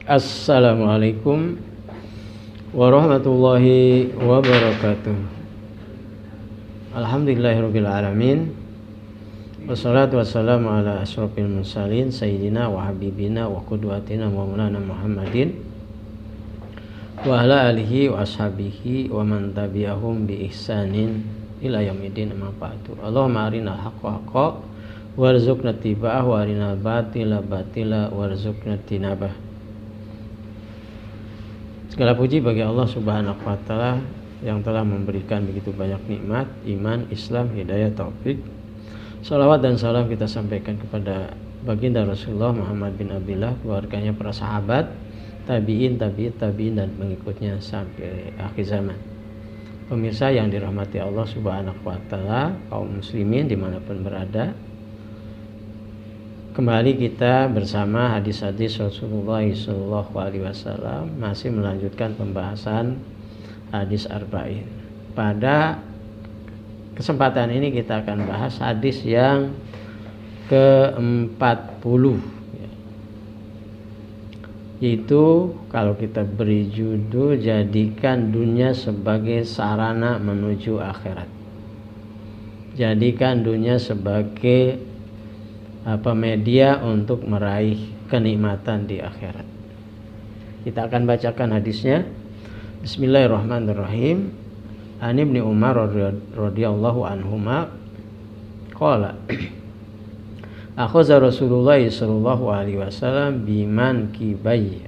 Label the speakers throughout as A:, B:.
A: Assalamualaikum warahmatullahi wabarakatuh. Alhamdulillahirabbil alamin. Wassalatu wassalamu ala asyrofil mursalin sayyidina wa habibina wa qudwatina wa maulana Muhammadin wa ala alihi wa ashabihi wa man tabi'ahum bi ihsanin ila yaumil amma ba'du. Allahumma arinal haqqa haqqa warzuqna ittiba'ah wa arinal batila batila warzuqna tinabah. Segala puji bagi Allah Subhanahu wa taala yang telah memberikan begitu banyak nikmat, iman, Islam, hidayah, taufik. Salawat dan salam kita sampaikan kepada baginda Rasulullah Muhammad bin Abdullah, keluarganya, para sahabat, tabi'in, tabi'in dan pengikutnya sampai akhir zaman. Pemirsa yang dirahmati Allah Subhanahu wa taala, kaum muslimin dimanapun berada, kembali kita bersama hadis-hadis Rasulullah SAW masih melanjutkan pembahasan hadis arba'in. Pada kesempatan ini kita akan bahas hadis yang ke-40, yaitu kalau kita beri judul jadikan dunia sebagai sarana menuju akhirat. Jadikan dunia sebagai media untuk meraih kenikmatan di akhirat. Kita akan bacakan hadisnya. Bismillahirrahmanirrahim. An Ibnu Umar radhiyallahu anhuma qala akhadha Rasulullah sallallahu alaihi wasallam biman kibai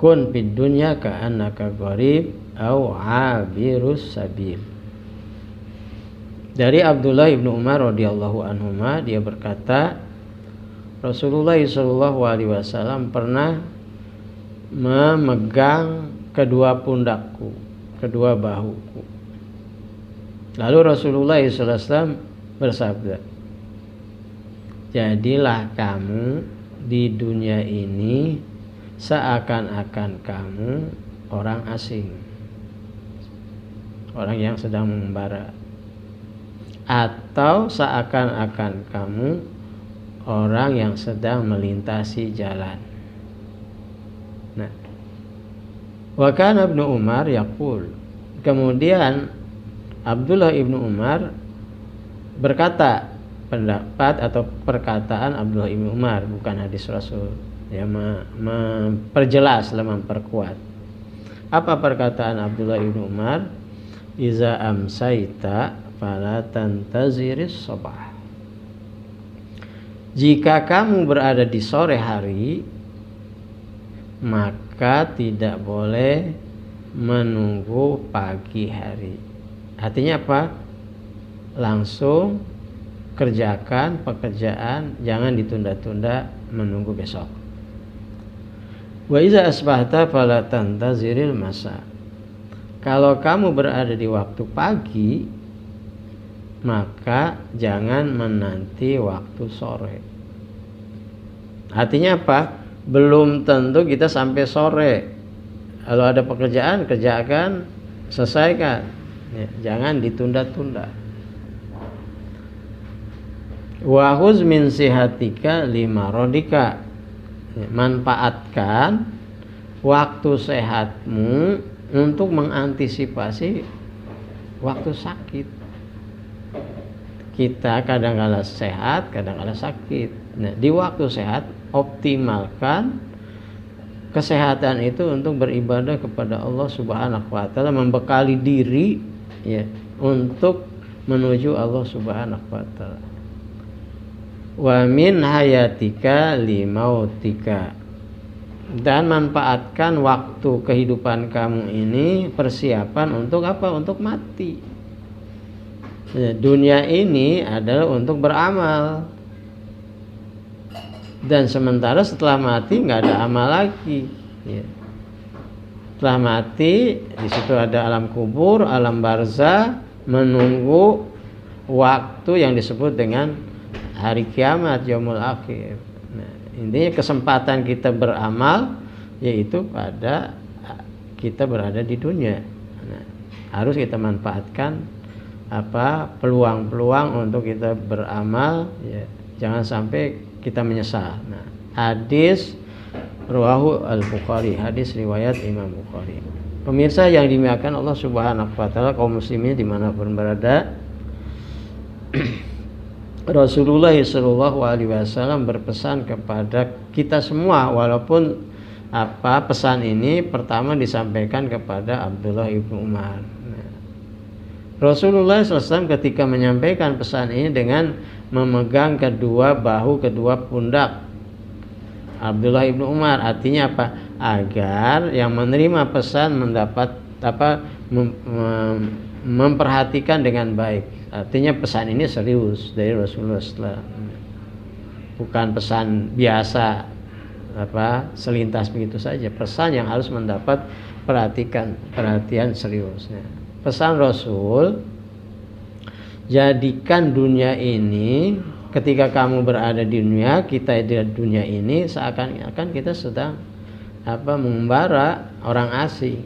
A: kun fid dunya ka'annaka gharib au 'abirus sabil. Dari Abdullah ibnu Umar radhiyallahu anhuma, dia berkata, Rasulullah sallallahu alaihi wasallam pernah memegang kedua pundakku, kedua bahuku. Lalu Rasulullah sallallahu alaihi wasallam bersabda, jadilah kamu di dunia ini seakan-akan kamu orang asing, orang yang sedang mengembara, atau seakan-akan kamu orang yang sedang melintasi jalan. Nah, wa kana Ibnu Umar yaqul, kemudian Abdullah ibnu Umar berkata, pendapat atau perkataan Abdullah ibnu Umar, bukan hadis Rasul, ya, memperjelas, memperkuat. Apa perkataan Abdullah ibnu Umar? Iza amsaita fala tantaziris sabah. Jika kamu berada di sore hari, maka tidak boleh menunggu pagi hari. Artinya apa? Langsung kerjakan pekerjaan, jangan ditunda-tunda menunggu besok. Wa iza asbahta fala tantaziril masa. Kalau kamu berada di waktu pagi, maka jangan menanti waktu sore. Artinya apa? Belum tentu kita sampai sore. Kalau ada pekerjaan, kerjakan, selesaikan, ya, jangan ditunda-tunda. Wa khuz min sihatika lima rodika. Manfaatkan waktu sehatmu untuk mengantisipasi waktu sakit. Kita kadang-kala sehat, kadang-kala sakit. Nah, di waktu sehat optimalkan kesehatan itu untuk beribadah kepada Allah Subhanahu wa taala, membekali diri, ya, untuk menuju Allah Subhanahu wa taala. Wa min hayatika limautika, dan manfaatkan waktu kehidupan kamu ini persiapan untuk apa? Untuk mati. Dunia ini adalah untuk beramal, dan sementara setelah mati nggak ada amal lagi, ya. Setelah mati di situ ada alam kubur, alam barzah, menunggu waktu yang disebut dengan hari kiamat, yaumul akhir. Nah, intinya kesempatan kita beramal yaitu pada kita berada di dunia. Nah, harus kita manfaatkan peluang-peluang untuk kita beramal, ya. Jangan sampai kita menyesal. Nah, hadis rawahu al-Bukhari, hadis riwayat Imam Bukhari. Pemirsa yang dimuliakan Allah Subhanahu wa taala, kaum muslimin dimanapun berada, Rasulullah sallallahu alaihi wasallam berpesan kepada kita semua, walaupun pesan ini pertama disampaikan kepada Abdullah ibnu Umar. Nah, Rasulullah SAW ketika menyampaikan pesan ini dengan memegang kedua bahu, kedua pundak Abdullah ibnu Umar, artinya apa? Agar yang menerima pesan mendapat memperhatikan dengan baik. Artinya pesan ini serius dari Rasulullah SAW, bukan pesan biasa selintas begitu saja. Pesan yang harus mendapat perhatian seriusnya. Pesan Rasul, jadikan dunia ini, ketika kamu berada di dunia, kita di dunia ini seakan-akan kita sedang mengembara orang asing.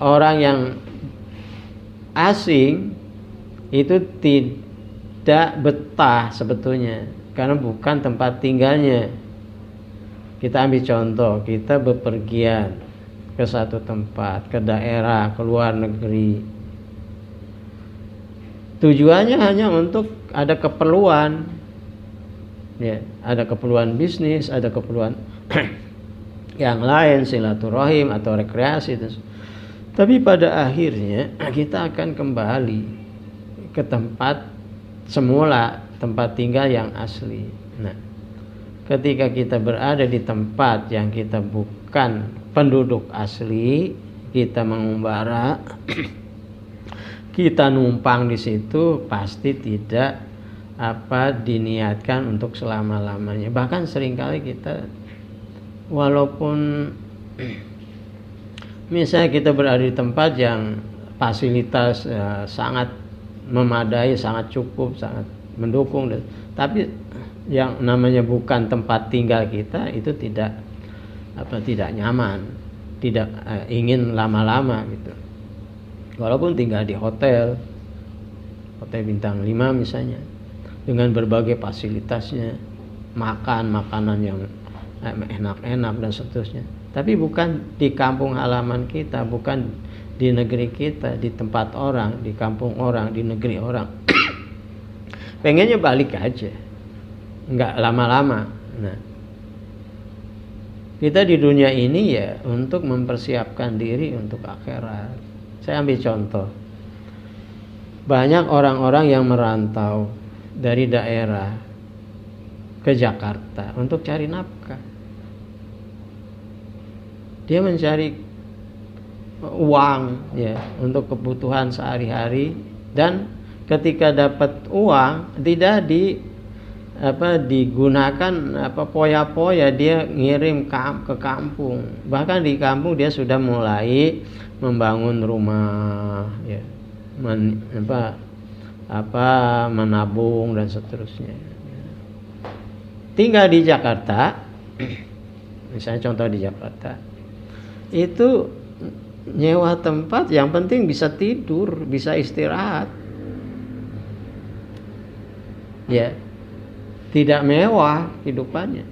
A: Orang yang asing itu tidak betah sebetulnya, karena bukan tempat tinggalnya. Kita ambil contoh, kita bepergian ke satu tempat, ke daerah, ke luar negeri. Tujuannya hanya untuk ada keperluan, ya, ada keperluan bisnis, ada keperluan yang lain, silaturahim atau rekreasi. Tapi pada akhirnya kita akan kembali ke tempat semula, tempat tinggal yang asli. Nah, ketika kita berada di tempat yang kita bukan penduduk asli, kita mengembara, kita numpang di situ, pasti tidak diniatkan untuk selama-lamanya. Bahkan seringkali kita, walaupun misalnya kita berada di tempat yang fasilitas sangat memadai, sangat cukup, sangat mendukung, tapi yang namanya bukan tempat tinggal kita, itu tidak nyaman, tidak ingin lama-lama gitu. Walaupun tinggal di hotel bintang 5 misalnya, dengan berbagai fasilitasnya, makanan yang enak-enak dan seterusnya, tapi bukan di kampung halaman kita, bukan di negeri kita, di tempat orang, di kampung orang, di negeri orang. Pengennya balik aja, nggak lama-lama. Nah, kita di dunia ini ya untuk mempersiapkan diri untuk akhirat. Saya ambil contoh, banyak orang-orang yang merantau dari daerah ke Jakarta untuk cari nafkah. Dia mencari uang ya untuk kebutuhan sehari-hari, dan ketika dapat uang tidak digunakan poya-poya, dia ngirim ke kampung. Bahkan di kampung dia sudah mulai membangun rumah ya, menabung dan seterusnya. Tinggal di Jakarta misalnya, contoh di Jakarta itu nyewa tempat, yang penting bisa tidur, bisa istirahat ya, tidak mewah hidupannya.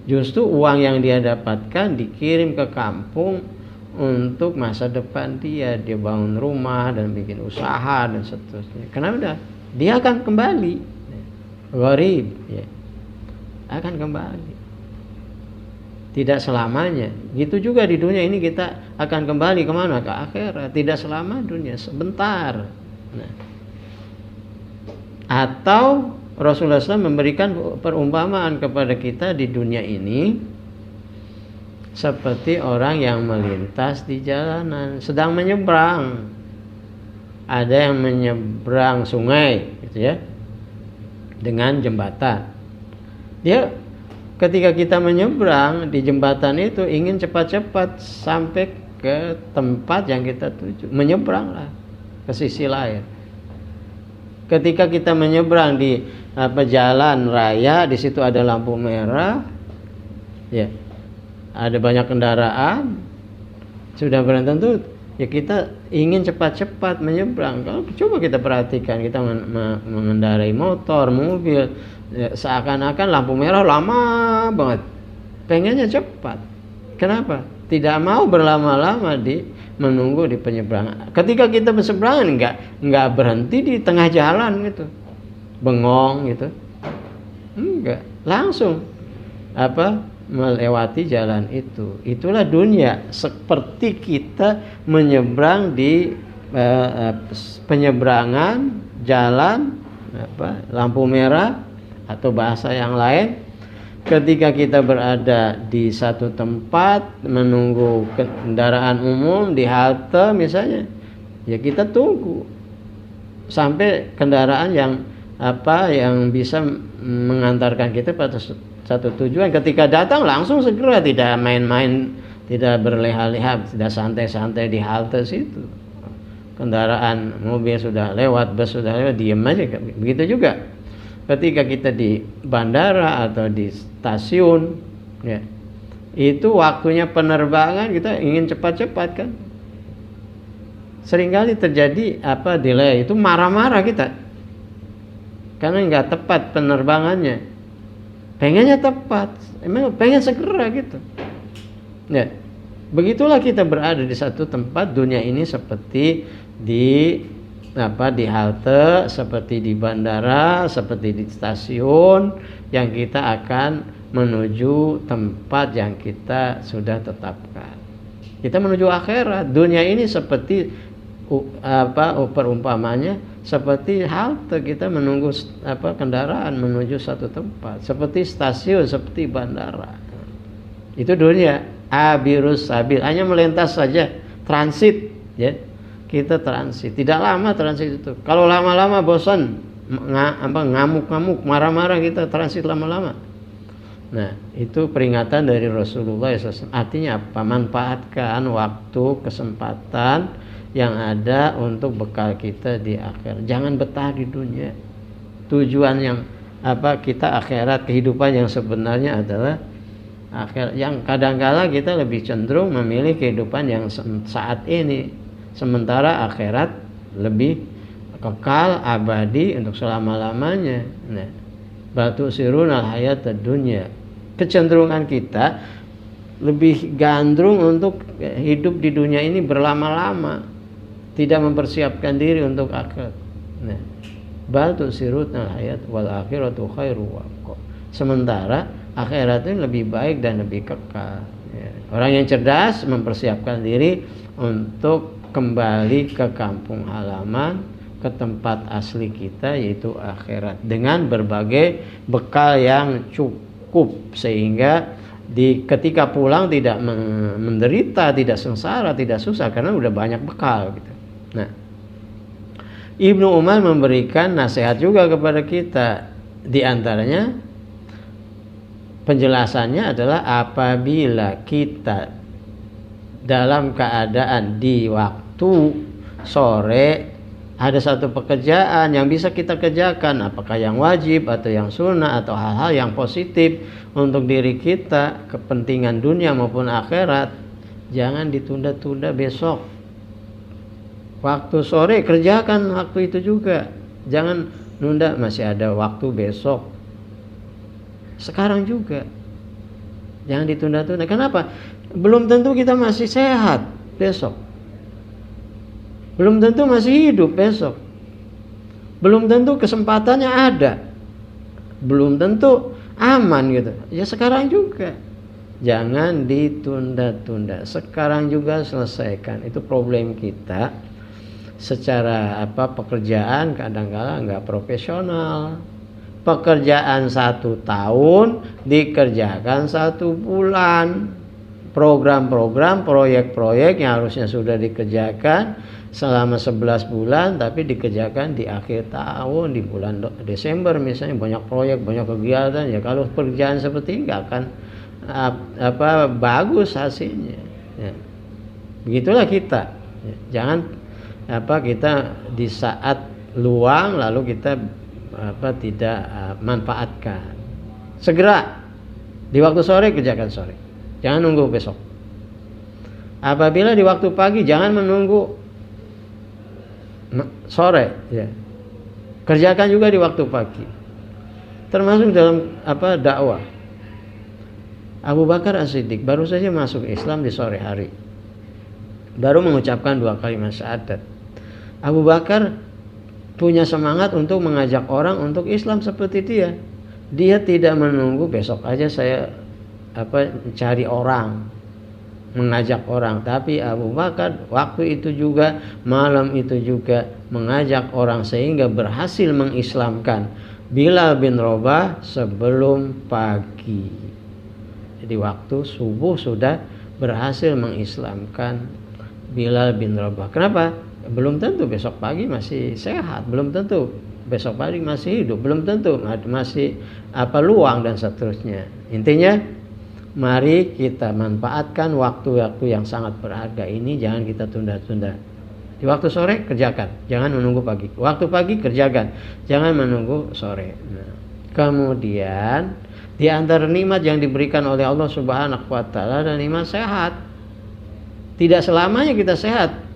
A: Justru uang yang dia dapatkan dikirim ke kampung untuk masa depan dia bangun rumah dan bikin usaha dan seterusnya. Kenapa? Dia akan kembali gharib ya, akan kembali, tidak selamanya. Gitu juga di dunia ini, kita akan kembali kemana? Ke akhirat. Tidak selama dunia, sebentar. Nah, atau Rasulullah SAW memberikan perumpamaan kepada kita di dunia ini seperti orang yang melintas di jalanan, sedang menyeberang. Ada yang menyeberang sungai gitu ya, dengan jembatan. Dia ketika kita menyeberang di jembatan itu ingin cepat-cepat sampai ke tempat yang kita tuju, menyeberanglah ke sisi lain. Ketika kita menyeberang di jalan raya, di situ ada lampu merah, ya, ada banyak kendaraan, sudah barang tentu ya kita ingin cepat-cepat menyeberang. Kalau coba kita perhatikan, kita mengendarai motor, mobil, ya, seakan-akan lampu merah lama banget, pengennya cepat. Kenapa? Tidak mau berlama-lama menunggu di penyeberangan. Ketika kita berseberangan nggak berhenti di tengah jalan gitu, bengong gitu, enggak, langsung melewati jalan itu. Itulah dunia, seperti kita menyeberang di penyeberangan jalan lampu merah atau bahasa yang lain. Ketika kita berada di satu tempat menunggu kendaraan umum di halte misalnya, ya kita tunggu sampai kendaraan yang bisa mengantarkan kita pada satu tujuan. Ketika datang langsung segera, tidak main-main, tidak berleha-leha, tidak santai-santai di halte situ. Kendaraan mobil sudah lewat, bus sudah lewat, diam aja. Begitu juga ketika kita di bandara atau di stasiun, ya, itu waktunya penerbangan kita ingin cepat-cepat kan. Seringkali terjadi delay, itu marah-marah kita karena nggak tepat penerbangannya. Pengennya tepat, emang pengen segera gitu. Ya, begitulah kita berada di satu tempat. Dunia ini seperti di halte, seperti di bandara, seperti di stasiun, yang kita akan menuju tempat yang kita sudah tetapkan. Kita menuju akhirat. Dunia ini seperti perumpamannya seperti halte, kita menunggu kendaraan menuju satu tempat, seperti stasiun, seperti bandara. Itu dunia, abirus sabil, hanya melintas saja, transit, ya. Kita transit, tidak lama transit itu. Kalau lama-lama bosan, ngamuk-ngamuk, marah-marah, kita transit lama-lama. Nah, itu peringatan dari Rasulullah SAW. Artinya apa? Manfaatkan waktu, kesempatan yang ada untuk bekal kita di akhirat. Jangan betah di dunia. Tujuan yang kita akhirat, kehidupan yang sebenarnya adalah akhirat. Yang kadang-kala kita lebih cenderung memilih kehidupan yang saat ini. Sementara akhirat lebih kekal, abadi, untuk selama-lamanya. Nah, batu sirunal hayat dunya. Kecenderungan kita lebih gandrung untuk hidup di dunia ini berlama-lama, tidak mempersiapkan diri untuk akhirat. Nah, batu sirunal hayat wal akhiratu khairu wa abqa. Sementara akhirat ini lebih baik dan lebih kekal. Ya. Orang yang cerdas mempersiapkan diri untuk kembali ke kampung halaman, ke tempat asli kita, yaitu akhirat, dengan berbagai bekal yang cukup, sehingga ketika pulang tidak menderita, tidak sengsara, tidak susah, karena udah banyak bekal gitu. Nah, Ibnu Umar memberikan nasihat juga kepada kita. Di antaranya penjelasannya adalah apabila kita dalam keadaan di waktu sore ada satu pekerjaan yang bisa kita kerjakan, apakah yang wajib atau yang sunnah atau hal-hal yang positif untuk diri kita, kepentingan dunia maupun akhirat, jangan ditunda-tunda besok. Waktu sore kerjakan waktu itu juga, jangan nunda, masih ada waktu besok, sekarang juga, jangan ditunda-tunda. Kenapa? Belum tentu kita masih sehat besok, belum tentu masih hidup besok, belum tentu kesempatannya ada, belum tentu aman gitu. Ya sekarang juga, jangan ditunda-tunda, sekarang juga selesaikan. Itu problem kita secara pekerjaan kadang-kala nggak profesional. Pekerjaan 1 tahun dikerjakan 1 bulan. Program-program, proyek-proyek yang harusnya sudah dikerjakan selama 11 bulan, tapi dikerjakan di akhir tahun, di bulan Desember misalnya, banyak proyek, banyak kegiatan. Ya kalau pekerjaan seperti ini nggak akan bagus hasilnya. Ya. Begitulah kita. Ya. Jangan kita di saat luang lalu kita tidak manfaatkan. Segera di waktu sore kerjakan sore. Jangan nunggu besok. Apabila di waktu pagi, jangan menunggu sore, ya. Kerjakan juga di waktu pagi. Termasuk dalam dakwah. Abu Bakar As-Siddiq baru saja masuk Islam di sore hari. Baru mengucapkan 2 kalimat syahadat. Abu Bakar punya semangat untuk mengajak orang untuk Islam seperti dia. Dia tidak menunggu besok aja saya cari orang, mengajak orang, tapi Abu Bakar waktu itu juga, malam itu juga mengajak orang sehingga berhasil mengislamkan Bilal bin Rabah sebelum pagi. Jadi waktu subuh sudah berhasil mengislamkan Bilal bin Rabah. Kenapa? Belum tentu besok pagi masih sehat, belum tentu besok pagi masih hidup, belum tentu masih luang dan seterusnya. Intinya, mari kita manfaatkan waktu-waktu yang sangat berharga ini, jangan kita tunda-tunda. Di waktu sore kerjakan, jangan menunggu pagi. Waktu pagi kerjakan, jangan menunggu sore. Nah, kemudian di antara nikmat yang diberikan oleh Allah Subhanahu wa taala adalah nikmat sehat. Tidak selamanya kita sehat.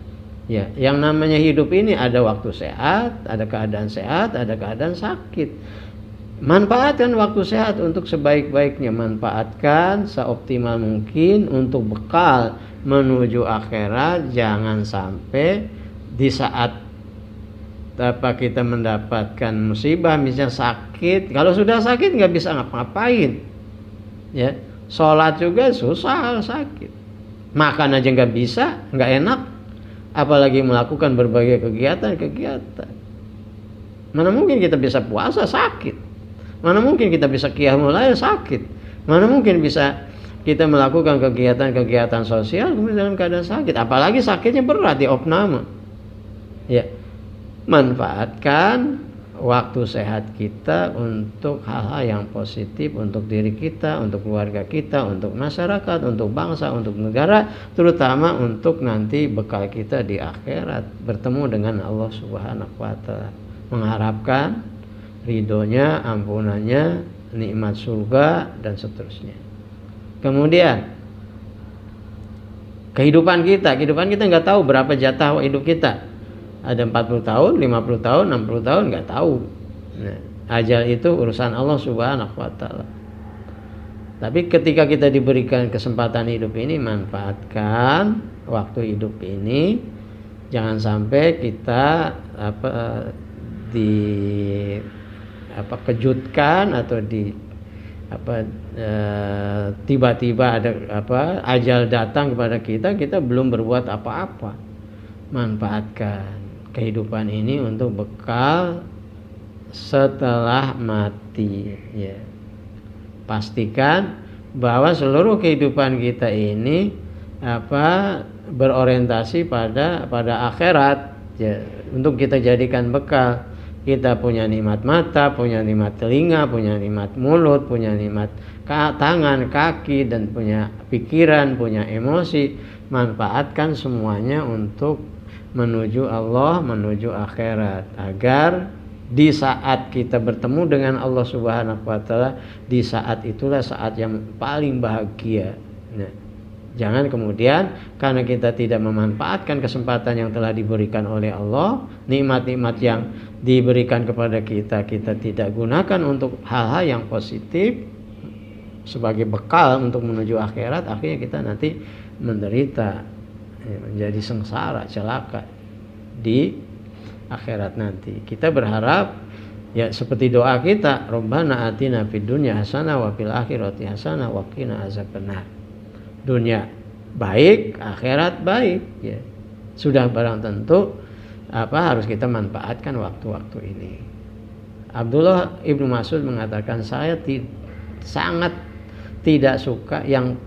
A: Ya, yang namanya hidup ini ada waktu sehat, ada keadaan sehat, ada keadaan sakit. Manfaatkan waktu sehat untuk sebaik-baiknya, manfaatkan seoptimal mungkin untuk bekal menuju akhirat. Jangan sampai di saat kita mendapatkan musibah, misalnya sakit, kalau sudah sakit nggak bisa ngapa-ngapain, ya, sholat juga susah sakit, makan aja nggak bisa, nggak enak, apalagi melakukan berbagai kegiatan. Mana mungkin kita bisa puasa sakit, mana mungkin kita bisa qiyamul lail sakit, mana mungkin bisa kita melakukan kegiatan sosial kemudian dalam keadaan sakit, apalagi sakitnya berat di opname. Ya, manfaatkan waktu sehat kita untuk hal-hal yang positif, untuk diri kita, untuk keluarga kita, untuk masyarakat, untuk bangsa, untuk negara, terutama untuk nanti bekal kita di akhirat, bertemu dengan Allah Subhanahu wa taala, mengharapkan ridhonya, ampunannya, nikmat surga dan seterusnya. Kemudian kehidupan kita nggak tahu berapa jatah hidup kita. Ada 40 tahun, 50 tahun, 60 tahun, nggak tahu. Nah, ajal itu urusan Allah Subhanahu wa taala. Tapi ketika kita diberikan kesempatan hidup ini, manfaatkan waktu hidup ini. Jangan sampai kita kejutkan atau tiba-tiba ada ajal datang kepada kita belum berbuat apa-apa. Manfaatkan kehidupan ini untuk bekal setelah mati, ya. Pastikan bahwa seluruh kehidupan kita ini berorientasi pada akhirat, ya, untuk kita jadikan bekal. Kita punya nikmat mata, punya nikmat telinga, punya nikmat mulut, punya nikmat tangan, kaki, dan punya pikiran, punya emosi. Manfaatkan semuanya untuk menuju Allah, menuju akhirat, agar di saat kita bertemu dengan Allah Subhanahu wa taala, di saat itulah saat yang paling bahagia. Nah, jangan kemudian karena kita tidak memanfaatkan kesempatan yang telah diberikan oleh Allah, nikmat-nikmat yang diberikan kepada kita tidak gunakan untuk hal-hal yang positif sebagai bekal untuk menuju akhirat, akhirnya kita nanti menderita, menjadi sengsara, celaka di akhirat nanti. Kita berharap, ya, seperti doa kita, Rabbana atina fid dunya hasanah wa fil akhirati hasanah wa qina azabannar. Dunia baik, akhirat baik, ya. Sudah barang tentu harus kita manfaatkan waktu-waktu ini. Abdullah ibnu Mas'ud mengatakan, saya sangat tidak suka, yang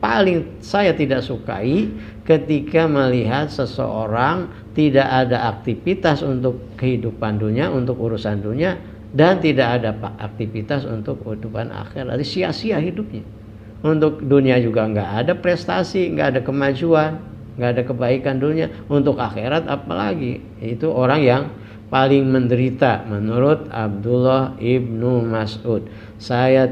A: paling saya tidak sukai ketika melihat seseorang tidak ada aktivitas untuk kehidupan dunia, untuk urusan dunia, dan tidak ada aktivitas untuk kehidupan akhirat. Sia-sia hidupnya. Untuk dunia juga nggak ada prestasi, nggak ada kemajuan, nggak ada kebaikan dunia. Untuk akhirat apalagi, itu orang yang paling menderita menurut Abdullah ibnu Mas'ud. Saya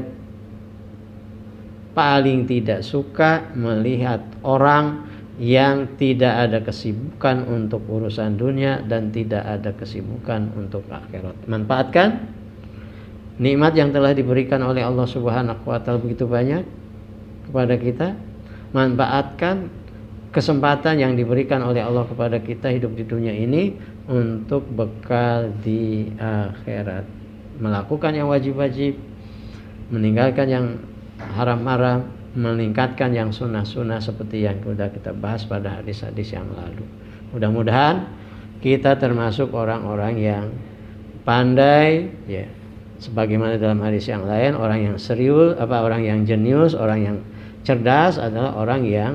A: paling tidak suka melihat orang yang tidak ada kesibukan untuk urusan dunia dan tidak ada kesibukan untuk akhirat. Manfaatkan nikmat yang telah diberikan oleh Allah Subhanahu wa taala begitu banyak kepada kita. Manfaatkan kesempatan yang diberikan oleh Allah kepada kita hidup di dunia ini untuk bekal di akhirat. Melakukan yang wajib-wajib, meninggalkan yang haram-haram, meningkatkan yang sunnah-sunnah seperti yang sudah kita bahas pada hadis-hadis yang lalu. Mudah-mudahan kita termasuk orang-orang yang pandai, ya, sebagaimana dalam hadis yang lain, orang yang serius, orang yang jenius, orang yang cerdas adalah orang yang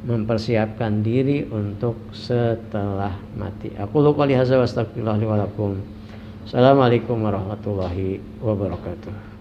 A: mempersiapkan diri untuk setelah mati. Aku qouli hadza wa astaghfirullah li wa lakum. Assalamualaikum warahmatullahi wabarakatuh.